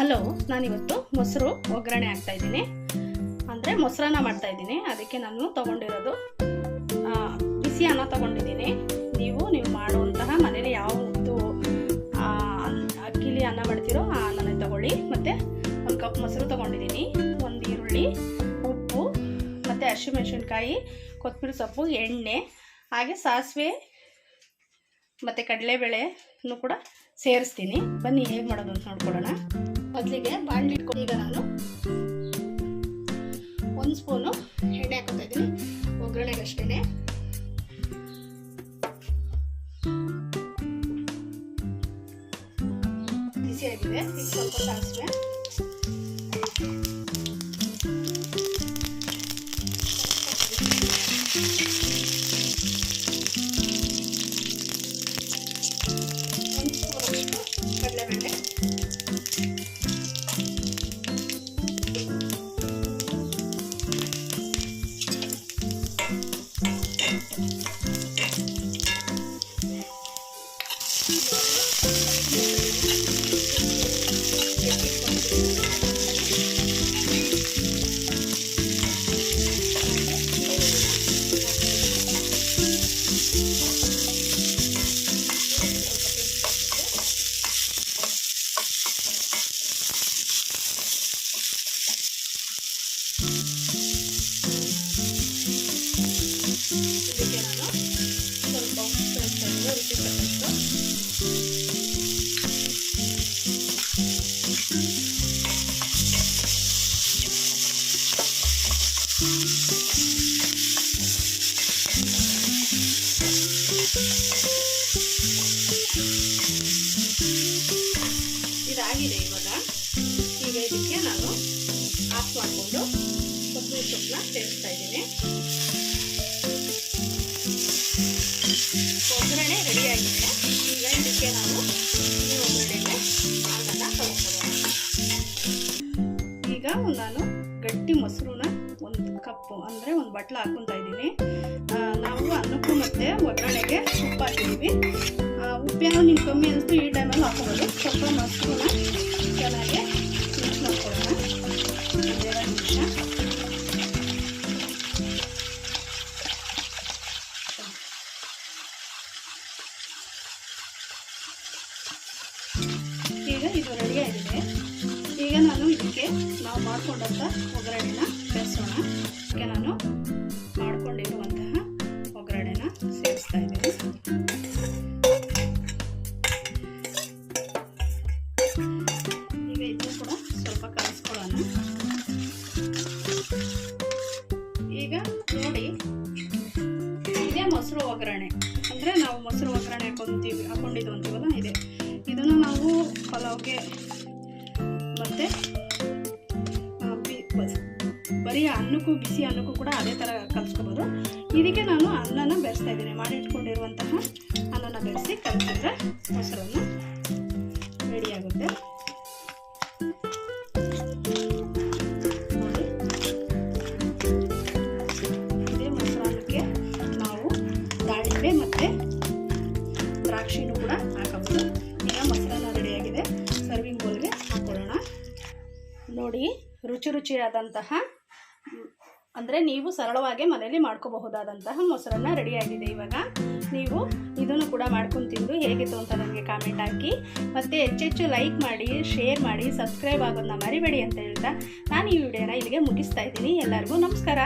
Hello, ನಾನಿವತ್ತು ಮೊಸರು ಒಗ್ಗರಣೆ ಹಾಕ್ತಾಯಿದ್ದೀನಿ. ಅಂದರೆ ಮೊಸರನ್ನ ಮಾಡ್ತಾಯಿದ್ದೀನಿ. ಅದಕ್ಕೆ ನಾನು ತೊಗೊಂಡಿರೋದು ಬಿಸಿ ಅನ್ನ ತೊಗೊಂಡಿದ್ದೀನಿ. ನೀವು ಮಾಡುವಂತಹ ಮನೇಲಿ ಯಾವುದು ಅಕ್ಕಿಲಿ ಅನ್ನ ಮಾಡ್ತೀರೋ ಆ ಅನ್ನನೇ ತೊಗೊಳ್ಳಿ. ಮತ್ತು ಒಂದು ಕಪ್ ಮೊಸರು ತೊಗೊಂಡಿದ್ದೀನಿ, ಒಂದು ಈರುಳ್ಳಿ, ಉಪ್ಪು ಮತ್ತು ಹಸಿಮೆಣಸಿನ್ಕಾಯಿ, ಕೊತ್ತಂಬರಿ ಸೊಪ್ಪು, ಎಣ್ಣೆ, ಹಾಗೆ ಸಾಸಿವೆ ಮತ್ತು ಕಡಲೆಬೇಳೆನೂ ಕೂಡ ಸೇರಿಸ್ತೀನಿ. ಬನ್ನಿ ಹೇಗೆ ಮಾಡೋದು ಅಂತ ನೋಡ್ಕೊಳ್ಳೋಣ. ಮೊದಲಿಗೆ ಬಾಣಲಿ ಇಟ್ಕೊಂಡು ಈಗ ನಾನು 1 ಸ್ಪೂನು ಎಣ್ಣೆ ಹಾಕೋತಾ ಇದ್ದೀನಿ, ಒಗ್ಗರಣೆಗೆ ಅಷ್ಟೇ. ಬಿಸಿಯಾಗಿದೆ. ಈಗ ಸ್ವಲ್ಪ ಸಾಸಿವೆ, ಕಡಲೆಬೇಳೆ, ಇದಾಗಿದೆ. ಈಗ ಇದಕ್ಕೆ ನಾನು ಆಫ್ ಮಾಡಿಕೊಂಡು ಕೊತ್ತಂಬರಿ ಸೊಪ್ಪನ್ನ ಸೇರಿಸ್ತಾ ಇದ್ದೀನಿ. ಒಗ್ಗರಣೆ ರೆಡಿಯಾಗಿದೆ. ಈಗ ಇದಕ್ಕೆ ನಾನು ಈ ಒಗ್ಗರಣೆಗೆ ಹಾಲನ್ನು ತಗೊಳ್ಕೊಳ್ಳೋಣ. ಈಗ ನಾನು ಗಟ್ಟಿ ಮೊಸರನ್ನ 1 ಕಪ್ಪು ಅಂದರೆ 1 ಬಟ್ಲು ಹಾಕ್ಕೊತಾ ಇದ್ದೀನಿ. ನಾವು ಅನ್ನಕ್ಕೂ ಮತ್ತು ಒಗ್ಗರಣೆಗೆ ಉಪ್ಪು ಹಾಕಿದ್ದೀವಿ. ಉಪ್ಪೇನೋ ನಿಮ್ಗೆ ಕಮ್ಮಿ ಅನಿಸ್ತು ಈ ಟೈಮಲ್ಲಿ ಹಾಕೋಬೋದು. ಸ್ವಲ್ಪ ಮೊಸರನ್ನ ಚೆನ್ನಾಗಿ ಮಿಕ್ಸ್ ಮಾಡ್ಕೊಳ್ಳೋಣ. 2 ನಿಮಿಷ. ಈಗ ಇದು ರೆಡಿಯಾಗಿದೆ. ಈಗ ನಾನು ಇದಕ್ಕೆ ನಾವು ಮಾಡಿಕೊಂಡಂಥ ಒಗ್ಗರಣೆನ ಬೆರೆಸೋಣ. ಇದಕ್ಕೆ ನಾನು ಮಾಡಿಕೊಂಡಿರುವಂತಹ ಒಗ್ಗರಣೆನ ಸೇರಿಸ್ತಾ ಇದ್ದೀನಿ. ಈಗ ಇದನ್ನು ಕೂಡ ಸ್ವಲ್ಪ ಕಲಿಸ್ಕೊಳ್ಳೋಣ. ಈಗ ನೋಡಿ, ಇದೇ ಮೊಸರು ಒಗ್ಗರಣೆ. ಅಂದರೆ ನಾವು ಮೊಸರು ಒಗ್ಗರಣೆ ಹಾಕೊಂಡಿದ್ದು ಅಂತೀವಲ್ಲ, ಇದೆ. ಇದನ್ನು ನಾವು ಪಲಾವ್ಗೆ ಮತ್ತು ಬರೀ ಅನ್ನಕ್ಕೂ, ಬಿಸಿ ಅನ್ನಕ್ಕೂ ಕೂಡ ಅದೇ ಥರ ಕಲಿಸ್ಕೋಬೋದು. ಇದಕ್ಕೆ ನಾನು ಅನ್ನನ ಬೆರೆಸ್ತಾ ಇದ್ದೀನಿ. ಮಾಡಿ ಇಟ್ಕೊಂಡಿರುವಂತಹ ಅನ್ನನ ಬೆರೆಸಿ ಕಲಿಸಿದ್ರೆ ಮೊಸರನ್ನು ರೆಡಿಯಾಗುತ್ತೆ. ನೋಡಿ, ಇದೇ ಮೊಸರನ್ನಕ್ಕೆ ನಾವು ದಾಳಿಂಬೆ ಮತ್ತು ದ್ರಾಕ್ಷಿನೂ ಕೂಡ ಹಾಕಬಹುದು. ಈಗ ಮೊಸರನ್ನ ರೆಡಿಯಾಗಿದೆ. ಸರ್ವಿಂಗ್ ಬೌಲ್ಗೆ ಹಾಕೊಳ್ಳೋಣ. ನೋಡಿ, ರುಚಿಯಾದಂತಹ, ಅಂದರೆ ನೀವು ಸರಳವಾಗಿ ಮನೆಯಲ್ಲಿ ಮಾಡ್ಕೋಬಹುದಾದಂತಹ ಮೊಸರನ್ನ ರೆಡಿಯಾಗಿದೆ. ಇವಾಗ ನೀವು ಇದನ್ನು ಕೂಡ ಮಾಡ್ಕೊಂಡು ತಿಂದು ಹೇಗಿತ್ತು ಅಂತ ನನಗೆ ಕಾಮೆಂಟ್ ಹಾಕಿ, ಮತ್ತು ಹೆಚ್ಚೆಚ್ಚು ಲೈಕ್ ಮಾಡಿ, ಶೇರ್ ಮಾಡಿ, ಸಬ್ಸ್ಕ್ರೈಬ್ ಆಗೋದನ್ನ ಮರಿಬೇಡಿ ಅಂತ ಹೇಳ್ತಾ ನಾನು ಈ ವಿಡಿಯೋನ ಇಲ್ಲಿಗೆ ಮುಗಿಸ್ತಾ ಇದ್ದೀನಿ. ಎಲ್ಲರಿಗೂ ನಮಸ್ಕಾರ.